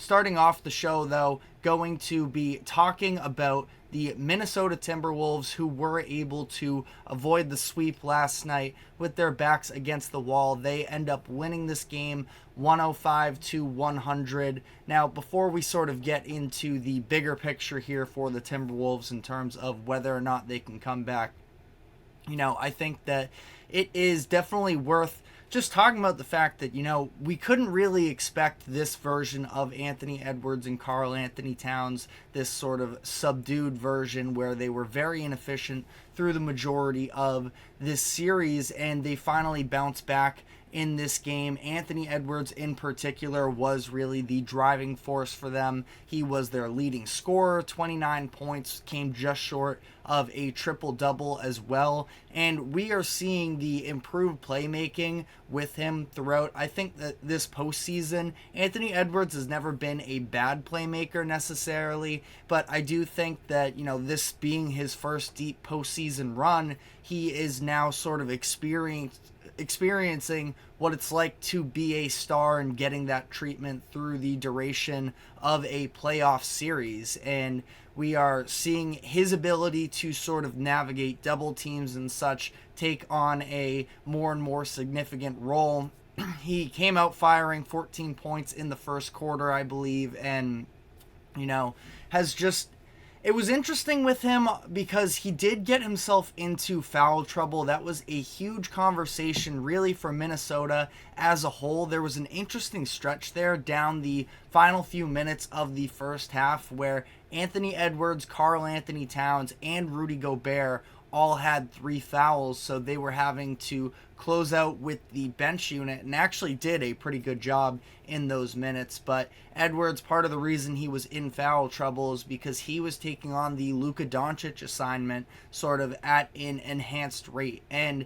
starting off the show, though, going to be talking about the Minnesota Timberwolves, who were able to avoid the sweep last night with their backs against the wall. They end up winning this game 105-100. Now, before we sort of get into the bigger picture here for the Timberwolves in terms of whether or not they can come back, I think that it is definitely worth just talking about the fact that, we couldn't really expect this version of Anthony Edwards and Karl-Anthony Towns, this sort of subdued version where they were very inefficient through the majority of this series, and they finally bounced back in this game. Anthony Edwards in particular was really the driving force for them. He was their leading scorer, 29 points, came just short of a triple-double as well. And we are seeing the improved playmaking with him throughout. I think that this postseason, Anthony Edwards has never been a bad playmaker necessarily, but I do think that, this being his first deep postseason run, he is now sort of experiencing what it's like to be a star and getting that treatment through the duration of a playoff series. And we are seeing his ability to sort of navigate double teams and such take on a more and more significant role. He came out firing 14 points in the first quarter, I believe, and, has just... It was interesting with him because he did get himself into foul trouble. That was a huge conversation really for Minnesota as a whole. There was an interesting stretch there down the final few minutes of the first half where Anthony Edwards, Karl-Anthony Towns, and Rudy Gobert all had 3 fouls, so they were having to close out with the bench unit and actually did a pretty good job in those minutes. But Edwards, part of the reason he was in foul trouble is because he was taking on the Luka Doncic assignment sort of at an enhanced rate. And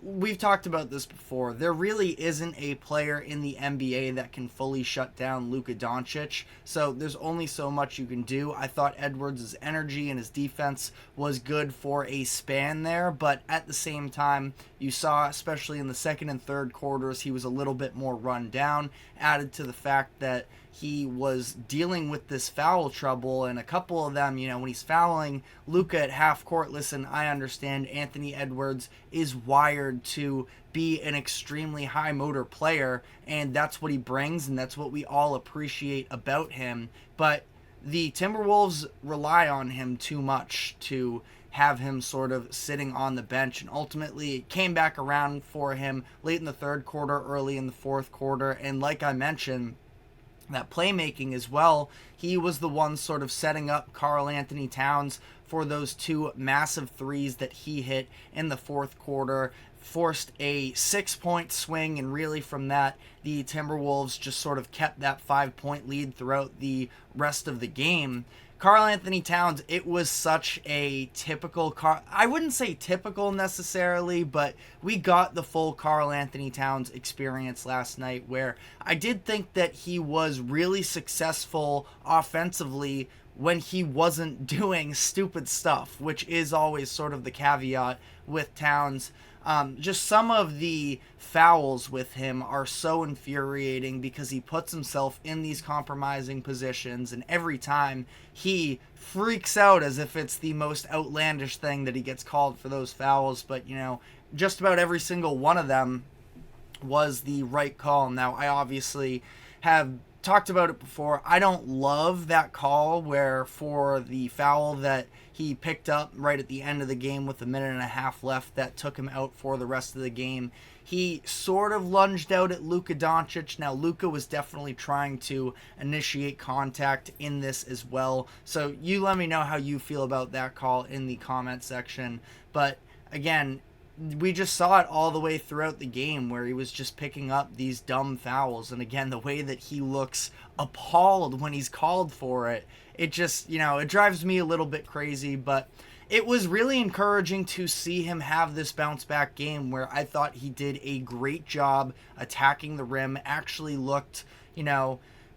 we've talked about this before. There really isn't a player in the NBA that can fully shut down Luka Doncic, so there's only so much you can do. I thought Edwards' energy and his defense was good for a span there, but at the same time, you saw, especially in the second and third quarters, he was a little bit more run down, added to the fact that he was dealing with this foul trouble, and a couple of them, when he's fouling Luka at half court, listen, I understand Anthony Edwards is wired to be an extremely high motor player, and that's what he brings, and that's what we all appreciate about him, but the Timberwolves rely on him too much to have him sort of sitting on the bench, and ultimately it came back around for him late in the third quarter, early in the fourth quarter, and like I mentioned, that playmaking as well, he was the one sort of setting up Karl-Anthony Towns for those 2 massive threes that he hit in the fourth quarter, forced a 6-point swing, and really from that, the Timberwolves just sort of kept that 5-point lead throughout the rest of the game. Karl-Anthony Towns, it was such a typical I wouldn't say typical necessarily, but we got the full Karl-Anthony Towns experience last night where I did think that he was really successful offensively when he wasn't doing stupid stuff, which is always sort of the caveat with Towns. Just some of the fouls with him are so infuriating because he puts himself in these compromising positions, and every time he freaks out as if it's the most outlandish thing that he gets called for those fouls. But, just about every single one of them was the right call. Now, I obviously have talked about it before. I don't love that call where for the foul that he picked up right at the end of the game with a minute and a half left that took him out for the rest of the game. He sort of lunged out at Luka Doncic. Now, Luka was definitely trying to initiate contact in this as well. So you let me know how you feel about that call in the comment section. But again, we just saw it all the way throughout the game where he was just picking up these dumb fouls. And again, the way that he looks appalled when he's called for it, it just, it drives me a little bit crazy. But it was really encouraging to see him have this bounce back game where I thought he did a great job attacking the rim, actually looked,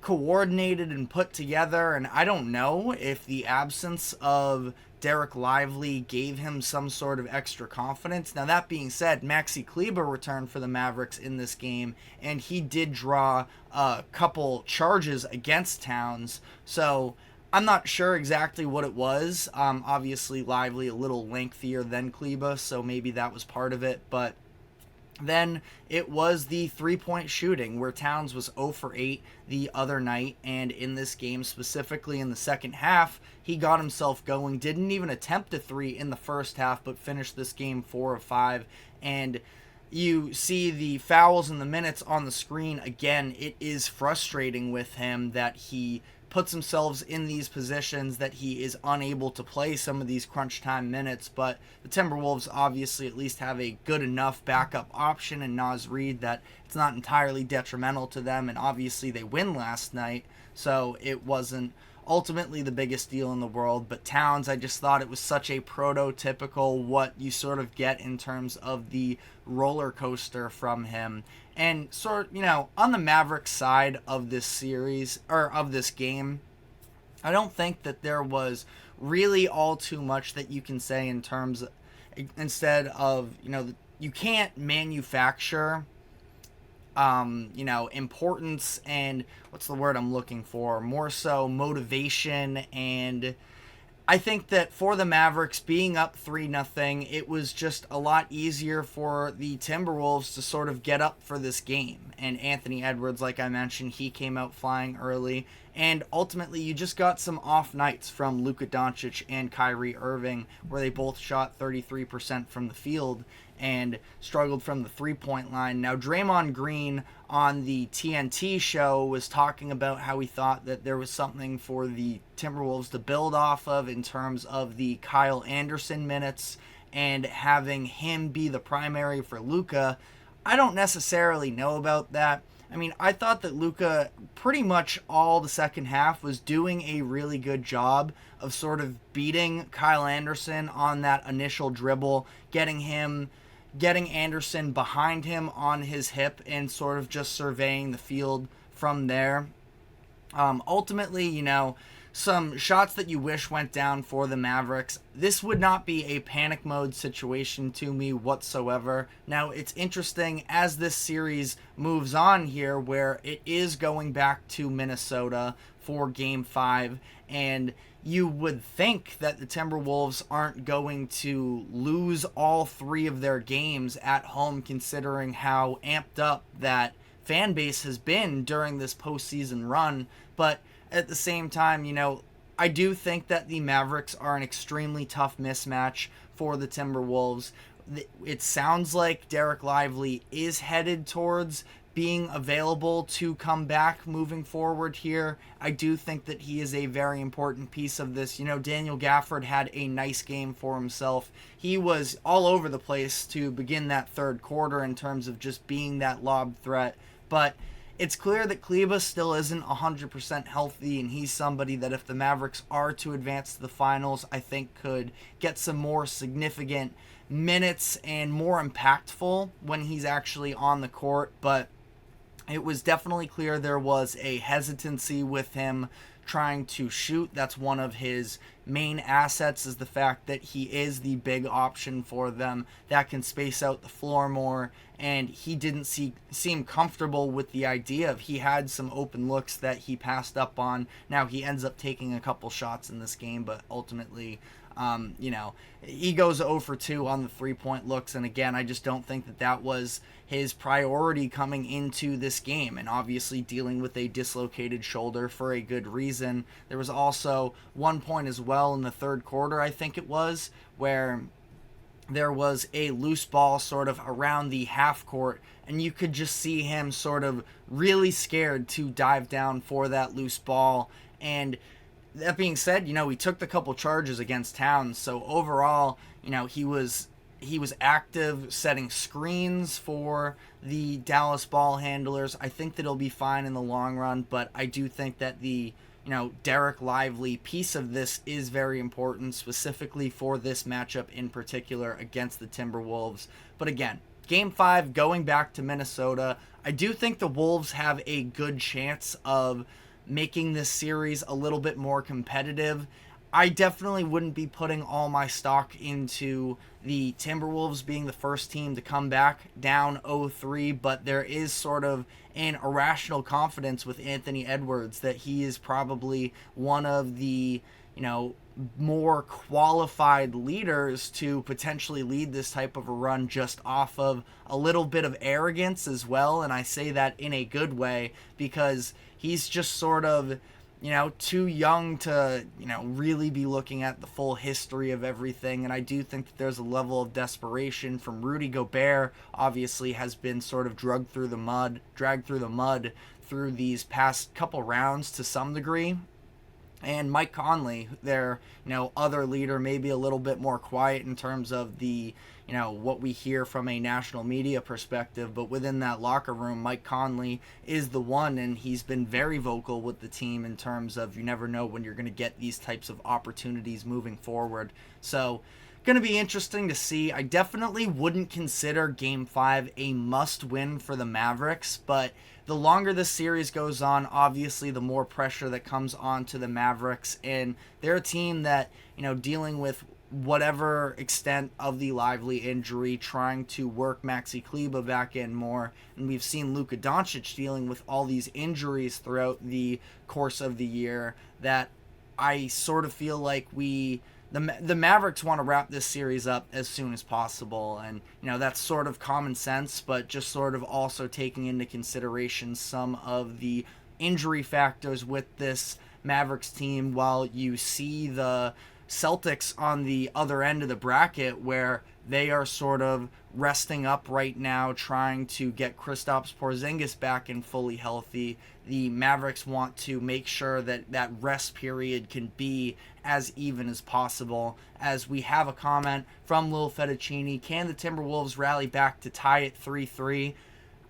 coordinated and put together, and I don't know if the absence of Derek Lively gave him some sort of extra confidence. Now, that being said, Maxi Kleber returned for the Mavericks in this game, and he did draw a couple charges against Towns, so I'm not sure exactly what it was. Obviously, Lively a little lengthier than Kleber, so maybe that was part of it, but then it was the three-point shooting, where Towns was 0 for 8 the other night, and in this game, specifically in the second half, he got himself going, didn't even attempt a three in the first half, but finished this game 4 of 5, and you see the fouls and the minutes on the screen. Again, it is frustrating with him that he puts himself in these positions that he is unable to play some of these crunch time minutes, but the Timberwolves obviously at least have a good enough backup option in Naz Reid that it's not entirely detrimental to them, and obviously they win last night, so it wasn't ultimately the biggest deal in the world. But Towns, I just thought it was such a prototypical what you sort of get in terms of the roller coaster from him. And on the Mavericks side of this series, or of this game, I don't think that there was really all too much that you can say in terms of, instead of, you can't manufacture importance and what's the word I'm looking for? More so motivation. And I think that for the Mavericks being up 3-0, it was just a lot easier for the Timberwolves to sort of get up for this game. And Anthony Edwards, like I mentioned, he came out flying early. And ultimately, you just got some off nights from Luka Doncic and Kyrie Irving, where they both shot 33% from the field and struggled from the three-point line. Now, Draymond Green on the TNT show was talking about how he thought that there was something for the Timberwolves to build off of in terms of the Kyle Anderson minutes and having him be the primary for Luka. I don't necessarily know about that. I mean, I thought that Luka pretty much all the second half was doing a really good job of sort of beating Kyle Anderson on that initial dribble, getting Anderson behind him on his hip and sort of just surveying the field from there. Ultimately, some shots that you wish went down for the Mavericks. This would not be a panic mode situation to me whatsoever. Now, it's interesting as this series moves on here, where it is going back to Minnesota for Game 5, and you would think that the Timberwolves aren't going to lose all 3 of their games at home, considering how amped up that fan base has been during this postseason run. But at the same time, I do think that the Mavericks are an extremely tough mismatch for the Timberwolves. It sounds like Derek Lively is headed towards being available to come back moving forward here. I do think that he is a very important piece of this. Daniel Gafford had a nice game for himself. He was all over the place to begin that third quarter in terms of just being that lob threat. But it's clear that Kleber still isn't 100% healthy, and he's somebody that if the Mavericks are to advance to the finals, I think could get some more significant minutes and more impactful when he's actually on the court. But it was definitely clear there was a hesitancy with him trying to shoot. That's one of his main assets, is the fact that he is the big option for them that can space out the floor more, and he didn't seem comfortable with the idea of, he had some open looks that he passed up on. Now, he ends up taking a couple shots in this game, but ultimately, he goes 0 for 2 on the three-point looks, and again, I just don't think that was his priority coming into this game, and obviously dealing with a dislocated shoulder for a good reason. There was also one point as well in the third quarter, I think it was, where there was a loose ball sort of around the half court, and you could just see him sort of really scared to dive down for that loose ball. And that being said, he took the couple charges against Towns, so overall, he was active setting screens for the Dallas ball handlers. I think that he'll be fine in the long run, but I do think that the Derek Lively piece of this is very important, specifically for this matchup in particular against the Timberwolves. But again, Game 5 going back to Minnesota, I do think the Wolves have a good chance of making this series a little bit more competitive. I definitely wouldn't be putting all my stock into the Timberwolves being the first team to come back down 0-3, but there is sort of an irrational confidence with Anthony Edwards that he is probably one of the, more qualified leaders to potentially lead this type of a run just off of a little bit of arrogance as well. And I say that in a good way because he's just sort of, too young to, really be looking at the full history of everything. And I do think that there's a level of desperation from Rudy Gobert, obviously has been sort of dragged through the mud through these past couple rounds to some degree. And Mike Conley, their, other leader, maybe a little bit more quiet in terms of the, what we hear from a national media perspective. But within that locker room, Mike Conley is the one, and he's been very vocal with the team in terms of you never know when you're going to get these types of opportunities moving forward. So, going to be interesting to see. I definitely wouldn't consider Game 5 a must-win for the Mavericks, but the longer this series goes on, obviously the more pressure that comes on to the Mavericks, and they're a team that, dealing with whatever extent of the Lively injury, trying to work Maxi Kleber back in more, and we've seen Luka Doncic dealing with all these injuries throughout the course of the year that I sort of feel like the Mavericks want to wrap this series up as soon as possible, and that's sort of common sense, but just sort of also taking into consideration some of the injury factors with this Mavericks team, while you see the Celtics on the other end of the bracket where they are sort of resting up right now, trying to get Kristaps Porzingis back and fully healthy. The Mavericks want to make sure that that rest period can be as even as possible. As we have a comment from Lil Fettuccini, can the Timberwolves rally back to tie it 3-3?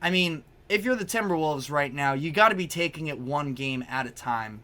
I mean, if you're the Timberwolves right now, you got to be taking it one game at a time.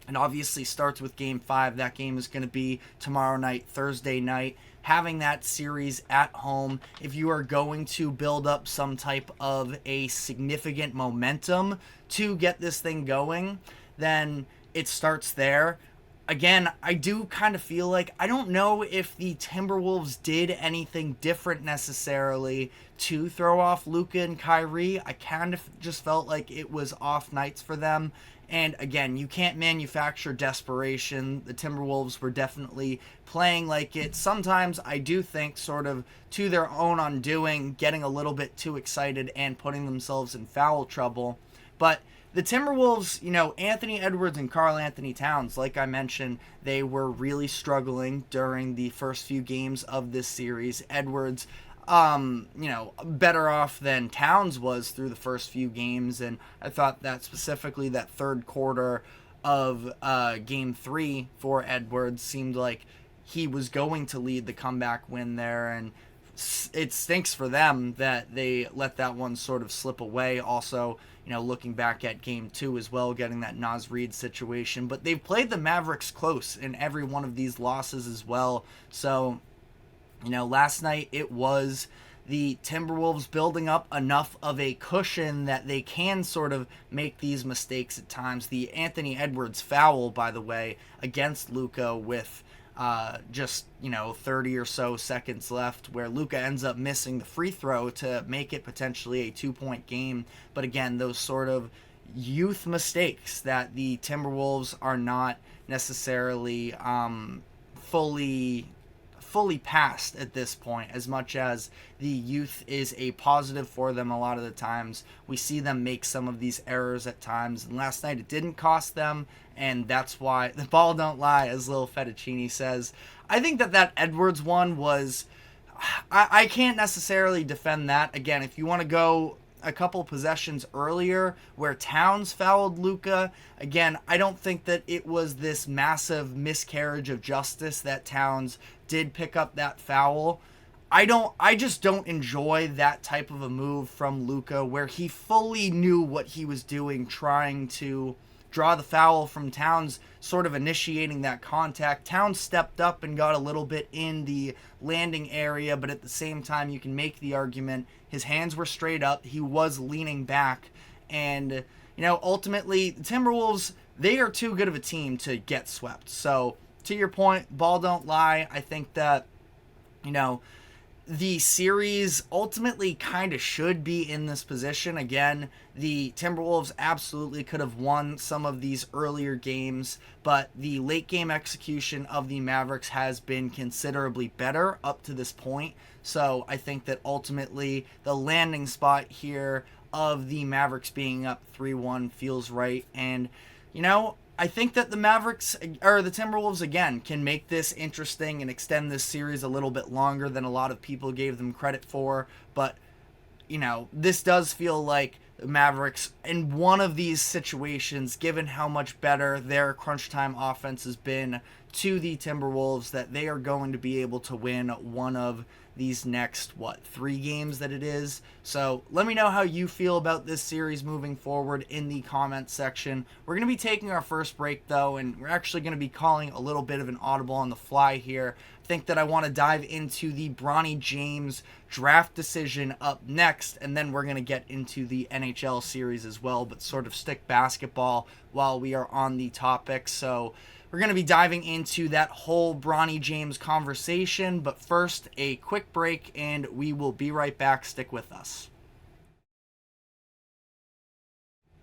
And obviously starts with Game 5. That game is going to be tomorrow night, Thursday night. Having that series at home, if you are going to build up some type of a significant momentum to get this thing going, then it starts there. Again, I do kind of feel like, I don't know if the Timberwolves did anything different necessarily to throw off Luka and Kyrie. I kind of just felt like it was off nights for them. And again, you can't manufacture desperation. The Timberwolves were definitely playing like it. Sometimes I do think sort of to their own undoing, getting a little bit too excited and putting themselves in foul trouble. But the Timberwolves, Anthony Edwards and Karl-Anthony Towns, like I mentioned, they were really struggling during the first few games of this series. Edwards, better off than Towns was through the first few games, and I thought that specifically that third quarter of Game 3 for Edwards seemed like he was going to lead the comeback win there, and it stinks for them that they let that one sort of slip away. Also, looking back at Game 2 as well, getting that Naz Reid situation, but they've played the Mavericks close in every one of these losses as well, so last night it was the Timberwolves building up enough of a cushion that they can sort of make these mistakes at times. The Anthony Edwards foul, by the way, against Luka with just 30 or so seconds left, where Luka ends up missing the free throw to make it potentially a 2-point game. But again, those sort of youth mistakes that the Timberwolves are not necessarily fully past at this point, as much as the youth is a positive for them. A lot of the times we see them make some of these errors at times, and last night it didn't cost them, and that's why the ball don't lie, as Lil Fettuccini says. I think that Edwards one was, I can't necessarily defend that. Again, if you want to go a couple possessions earlier where Towns fouled Luka, again, I don't think that it was this massive miscarriage of justice that Towns did pick up that foul. I just don't enjoy that type of a move from Luka where he fully knew what he was doing, trying to draw the foul from Towns, sort of initiating that contact. Towns stepped up and got a little bit in the landing area, but at the same time you can make the argument his hands were straight up, he was leaning back, and ultimately the Timberwolves they are too good of a team to get swept. So to your point, ball don't lie. I think that, the series ultimately kind of should be in this position. Again, the Timberwolves absolutely could have won some of these earlier games, but the late game execution of the Mavericks has been considerably better up to this point. So I think that ultimately the landing spot here of the Mavericks being up 3-1 feels right. And, I think that the Mavericks, or the Timberwolves again, can make this interesting and extend this series a little bit longer than a lot of people gave them credit for. But, this does feel like the Mavericks, in one of these situations, given how much better their crunch time offense has been to the Timberwolves, that they are going to be able to win one of these next 3 games that it is. So let me know how you feel about this series moving forward in the comments section. We're going to be taking our first break though, and we're actually going to be calling a little bit of an audible on the fly here. I think that I want to dive into the Bronny James draft decision up next, and then we're going to get into the NHL series as well, but sort of stick basketball while we are on the topic. So we're going to be diving into that whole Bronny James conversation, but first, a quick break, and we will be right back. Stick with us.